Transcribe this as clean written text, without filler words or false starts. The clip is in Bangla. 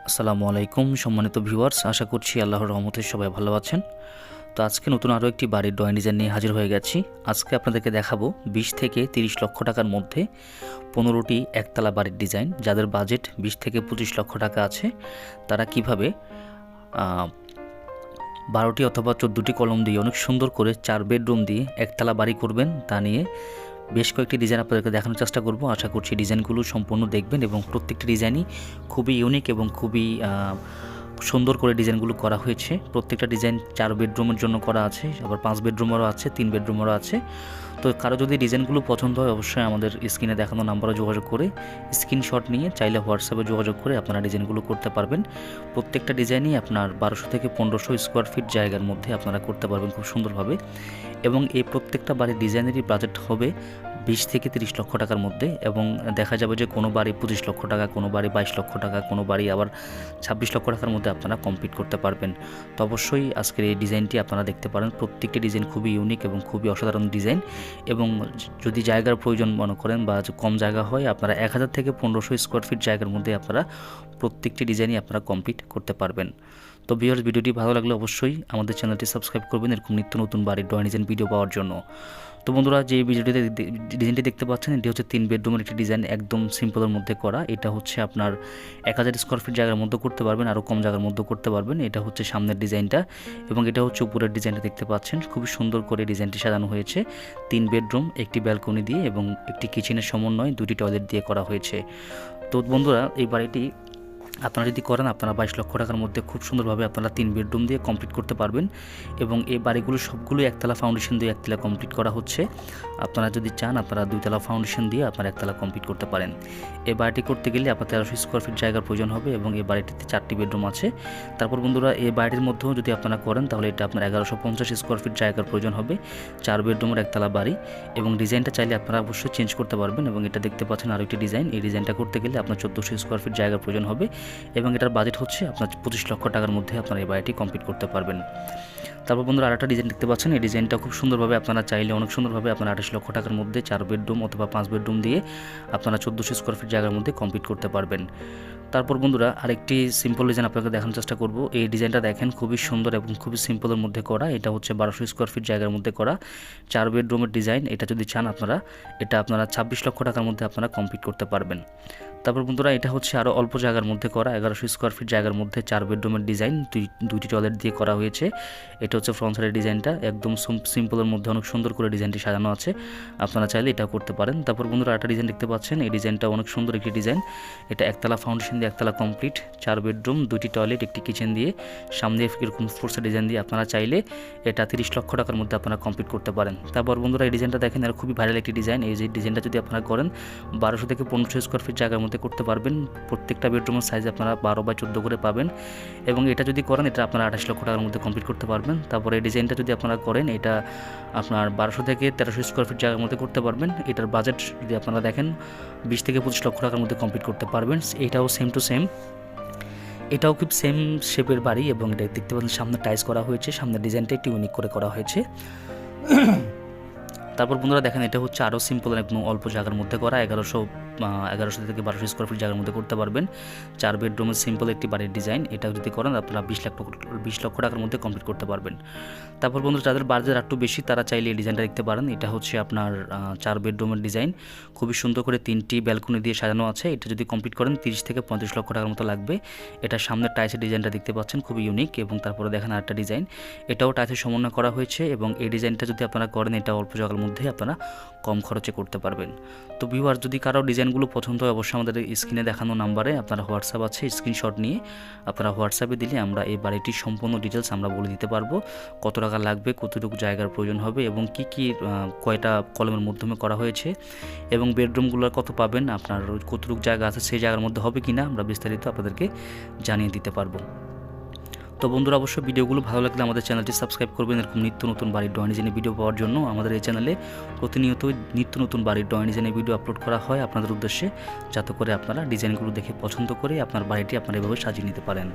আসসালামু আলাইকুম সম্মানিত ভিউয়ার্স, আশা করছি আল্লাহর রহমতে সবাই ভালো আছেন। তো আজকে নতুন আরও একটি বাড়ির ড্রয়িং ডিজাইন নিয়ে হাজির হয়ে গেছি। আজকে আপনাদেরকে দেখাবো 20 থেকে 30 লক্ষ টাকার মধ্যে 15টি একতলা বাড়ির ডিজাইন। যাদের বাজেট 20 থেকে 25 লক্ষ টাকা আছে তারা কিভাবে 12টি অথবা 14টি কলম দিয়ে অনেক সুন্দর করে 4 বেডরুম দিয়ে একতলা বাড়ি করবেন তা নিয়ে বেশ কয়েকটি ডিজাইন আপনাদেরকে দেখানোর চেষ্টা করব। আশা করছি ডিজাইনগুলো সম্পূর্ণ দেখবেন এবং প্রত্যেকটি ডিজাইনই খুবই ইউনিক এবং খুবই সুন্দর করে ডিজাইনগুলো করা হয়েছে। প্রত্যেকটা ডিজাইন 4 বেডরুমের জন্য করা আছে, আবার 5 বেডরুমেরও আছে, 3 বেডরুমেরও আছে। তো কারো যদি ডিজাইনগুলো পছন্দ হয় অবশ্যই আমাদের স্ক্রিনে দেখানো নাম্বারে যোগাযোগ করে স্ক্রিনশট নিয়ে চাইলে হোয়াটসঅ্যাপে যোগাযোগ করে আপনারা ডিজাইনগুলো করতে পারবেন। প্রত্যেকটা ডিজাইনই আপনার 1200 থেকে 1500 স্কোয়ার ফিট জায়গার মধ্যে আপনারা করতে পারবেন খুব সুন্দরভাবে। এবং এই প্রত্যেকটা বাড়ির ডিজাইনেরই বাজেট হবে 20 থেকে 30 লক্ষ টাকার মধ্যে। এবং দেখা যাবে যে কোনো বাড়ি 25 লক্ষ টাকা, কোনো বাড়ি 22 লক্ষ টাকা, কোনো বাড়ি আবার 26 লক্ষ টাকার মধ্যে আপনারা কমপ্লিট করতে পারবেন। তো অবশ্যই আজকের এই ডিজাইনটি আপনারা দেখতে পারেন। প্রত্যেকটি ডিজাইন খুবই ইউনিক এবং খুবই অসাধারণ ডিজাইন। এবং যদি জায়গার প্রয়োজন মনে করেন বা কম জায়গা হয়, আপনারা 1000 থেকে 1500 স্কোয়ার ফিট জায়গার মধ্যে আপনারা প্রত্যেকটি ডিজাইনই আপনারা কমপ্লিট করতে পারবেন। তো ভিউয়ার্স, ভিডিওটি ভালো লাগলে অবশ্যই আমাদের চ্যানেলটি সাবস্ক্রাইব করবেন এরকম নিত্য নতুন বাড়ির ড্রয়িং ডিজাইন ভিডিও পাওয়ার জন্য। তো বন্ধুরা, যে ভিডিওটিতে ডিজাইনটি দেখতে পাচ্ছেন এটি হচ্ছে 3 বেডরুমের একটি ডিজাইন, একদম সিম্পলের মধ্যে করা। এটা হচ্ছে আপনার 1000 স্কোয়ার ফিট জায়গার মধ্যে করতে পারবেন, আরও কম জায়গার মধ্যে করতে পারবেন। এটা হচ্ছে সামনের ডিজাইনটা এবং এটা হচ্ছে উপরের ডিজাইনটা দেখতে পাচ্ছেন। খুবই সুন্দর করে ডিজাইনটি সাজানো হয়েছে। 3 বেডরুম, একটি ব্যালকনি দিয়ে এবং একটি কিচেনের সমন্বয়, 2টি টয়লেট দিয়ে করা হয়েছে। তো বন্ধুরা, এই বাড়িটি আপনারা যদি করেন আপনারা 22 লক্ষ টাকার মধ্যে খুব সুন্দরভাবে আপনারা 3 বেডরুম দিয়ে কমপ্লিট করতে পারবেন। এবং এই বাড়িগুলো সবগুলোই একতলা ফাউন্ডেশন দিয়ে একতলা কমপ্লিট করা হচ্ছে। আপনারা যদি চান আপনারা 2তলা ফাউন্ডেশন দিয়ে আপনারা একতলা কমপ্লিট করতে পারেন। এই বাড়িটি করতে গেলে আপনার 1300 স্কোয়ার ফিট জায়গার প্রয়োজন হবে এবং এই বাড়িটিতে 4টি বেডরুম আছে। তারপর বন্ধুরা, এই বাড়িটির মধ্যেও যদি আপনারা করেন তাহলে এটা আপনার 1150 স্কোয়ার ফিট জায়গার প্রয়োজন হবে, 4 বেডরুমের একতলা বাড়ি। এবং ডিজাইনটা চাইলে আপনারা অবশ্যই চেঞ্জ করতে পারবেন। এবং এটা দেখতে পাচ্ছেন আরও একটি ডিজাইন। এই ডিজাইনটা করতে গেলে আপনার 1400 স্কোয়ার ফিট জায়গার প্রয়োজন হবে এবং এটার বাজেট হচ্ছে আপনার 25 লক্ষ টাকার মধ্যে আপনারা এই বাড়িটি কমপ্লিট করতে পারবেন। তারপর বন্ধুরা, আরেকটা ডিজাইন দেখতে পাচ্ছেন। এই ডিজাইনটা খুব সুন্দরভাবে আপনারা চাইলে অনেক সুন্দরভাবে আপনারা 28 লক্ষ টাকার মধ্যে 4 বেডরুম অথবা 5 বেডরুম দিয়ে আপনারা 1400 স্কোয়ার ফিট জায়গার মধ্যে কমপ্লিট করতে পারবেন। তারপর বন্ধুরা, আরেকটি সিম্পল ডিজাইন আপনাকে দেখানোর চেষ্টা করব। এই ডিজাইনটা দেখেন, খুবই সুন্দর এবং খুবই সিম্পলের মধ্যে করা। এটা হচ্ছে 1200 স্কোয়ার ফিট জায়গার মধ্যে করা 4 বেডরুমের ডিজাইন। এটা যদি চান আপনারা এটা আপনারা 26 লক্ষ টাকার মধ্যে আপনারা কমপ্লিট করতে পারবেন। তারপর বন্ধুরা, এটা হচ্ছে আরও অল্প জায়গার মধ্যে করা 1100 স্কোয়ার ফিট জায়গার মধ্যে 4 বেডরুমের ডিজাইন, 2টি টয়লেট দিয়ে করা হয়েছে। এটা হচ্ছে ফ্রন্ট সাইডের ডিজাইনটা, একদম সিম্পলের মধ্যে অনেক সুন্দর করে ডিজাইনটি সাজানো আছে। আপনারা চাইলে এটাও করতে পারেন। তারপর বন্ধুরা, একটা ডিজাইন দেখতে পাচ্ছেন। এই ডিজাইনটা অনেক সুন্দর একটি ডিজাইন। এটা একতলা ফাউন্ডেশন দিয়ে একতলা কমপ্লিট, 4 বেডরুম, 2টি টয়লেট, একটি কিচেন দিয়ে, সামনে এরকম ফোর্সের ডিজাইন দিয়ে আপনারা চাইলে এটা 30 লক্ষ টাকার মধ্যে আপনারা কমপ্লিট করতে পারেন। তারপর বন্ধুরা, এই ডিজাইনটা দেখেন, এর খুবই ভাইরাল একটি ডিজাইন। এই যে ডিজাইনটা যদি আপনারা করেন 1200 থেকে 1500 স্কোয়ার ফিট জায়গার মধ্যে করতে পারবেন। প্রত্যেকটা বেডরুমের সাইজ আপনারা 12 বাই 14 করে পাবেন। এবং এটা যদি করেন এটা আপনারা 28 লক্ষ টাকার মধ্যে কমপ্লিট করতে পারবেন। তারপরে এই ডিজাইনটা যদি আপনারা করেন এটা আপনার 1200 থেকে 1300 স্কোয়ার ফিট জায়গার মধ্যে করতে পারবেন। এটার বাজেট যদি আপনারা দেখেন 20 থেকে 25 লক্ষ টাকার মধ্যে কমপ্লিট করতে পারবেন। এটাও সেম টু সেম, এটাও খুব সেম শেপের বাড়ি এবং এটা দেখতে পাচ্ছেন সামনে টাইলস করা হয়েছে। সামনের ডিজাইনটা একটু ইউনিক করে করা হয়েছে। তারপর বন্ধুরা দেখেন, এটা হচ্ছে আরও সিম্পল এবং অল্প জায়গার মধ্যে করা 1100 থেকে 1200 স্কোয়ার ফিট জায়গার মধ্যে করতে পারবেন। 4 বেডরুমের সিম্পল একটি বাড়ির ডিজাইন। এটা যদি করেন আপনারা 20 লক্ষ টাকার মধ্যে কমপ্লিট করতে পারবেন। তারপর বন্ধুরা, যাদের বাজেট একটু বেশি তারা চাইলে এই ডিজাইনটা দেখতে পারেন। এটা হচ্ছে আপনার 4 বেডরুমের ডিজাইন, খুবই সুন্দর করে 3টি ব্যালকনি দিয়ে সাজানো আছে। এটা যদি কমপ্লিট করেন 30 থেকে 35 লক্ষ টাকার মতো লাগবে। এটা সামনের টাইসের ডিজাইনটা দেখতে পাচ্ছেন, খুবই ইউনিক। এবং তারপরে দেখেন আরেকটা ডিজাইন, এটাও টাইসের সমন্বয় করা হয়েছে। এবং এই ডিজাইনটা যদি আপনারা করেন এটা অল্প জায়গার মধ্যে আপনারা কম খরচে করতে পারবেন। তো ভিউয়ার, যদি কারো ডিজাইনগুলো পছন্দ হয় অবশ্যই আমাদের স্ক্রিনে দেখানো নাম্বারে আপনারা হোয়াটসঅ্যাপ আছে, স্ক্রিনশট নিয়ে আপনারা হোয়াটসঅ্যাপে দিলে আমরা এই বাড়িটির সম্পূর্ণ ডিটেলস আমরা বলে দিতে পারবো। কত টাকা লাগবে, কতটুকু জায়গার প্রয়োজন হবে এবং কি কয়টা কলমের মাধ্যমে করা হয়েছে এবং বেডরুমগুলো কত পাবেন, আপনার কতটুকু জায়গা আছে সেই জায়গার মধ্যে হবে কিনা আমরা বিস্তারিত আপনাদেরকে জানিয়ে দিতে পারবো। তো বন্ধুরা, অবশ্যই ভিডিওগুলো ভালো লাগলে আমাদের চ্যানেলটি সাবস্ক্রাইব করবেন এরকম নিত্য নতুন বাড়ির ড্রয়িং ডিজাইনের ভিডিও পাওয়ার জন্য। আমাদের এই চ্যানেলে প্রতিনিয়ত নিত্য নতুন বাড়ির ড্রয়িং ডিজাইনের ভিডিও আপলোড করা হয় আপনাদের উদ্দেশ্যে, যাতে করে আপনারা ডিজাইনগুলো দেখে পছন্দ করে আপনার বাড়িটি আপনারা এভাবে সাজিয়ে নিতে পারেন।